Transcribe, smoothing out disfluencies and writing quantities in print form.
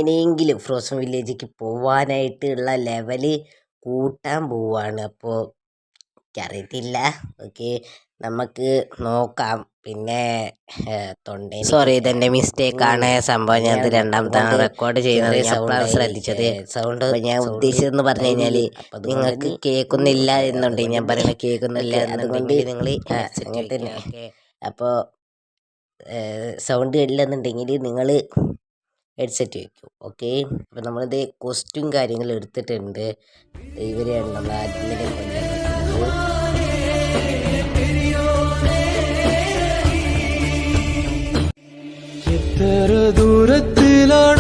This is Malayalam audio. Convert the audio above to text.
ഇനിയെങ്കിലും ഫ്രോസൺ വില്ലേജിലേക്ക് പോവാനായിട്ടുള്ള ലെവല് കൂട്ടാൻ പോവാണ്. അപ്പോൾ എനിക്കറിയത്തില്ല. ഓക്കെ, നമുക്ക് നോക്കാം. പിന്നെ സോറി, ഇതെൻ്റെ മിസ്റ്റേക്കാണ്. സംഭവം ഞാൻ ഇത് രണ്ടാമത്തെ റെക്കോർഡ് ചെയ്യുന്നത് ഞാൻ അപ്പോഴാണ് ശ്രദ്ധിച്ചത്. സൗണ്ട് ഞാൻ ഉദ്ദേശിച്ചതെന്ന് പറഞ്ഞു കഴിഞ്ഞാൽ നിങ്ങൾക്ക് കേൾക്കുന്നില്ല എന്നുണ്ട്, ഞാൻ പറയുന്നത് കേൾക്കുന്നില്ല എന്നുണ്ടെങ്കിൽ നിങ്ങൾ അങ്ങനെ തന്നെ. അപ്പോൾ സൗണ്ട് ഇല്ലെന്നുണ്ടെങ്കിൽ നിങ്ങൾ ഹെഡ്സെറ്റ് വയ്ക്കും. ഓക്കെ, അപ്പോൾ നമ്മളിത് കോസ്റ്റ്യൂം കാര്യങ്ങൾ എടുത്തിട്ടുണ്ട്. ഇവരെയാണ് നമ്മൾ ആദ്യം കൊണ്ടുവന്നത്. എത്ര ദൂരത്തിലാണ്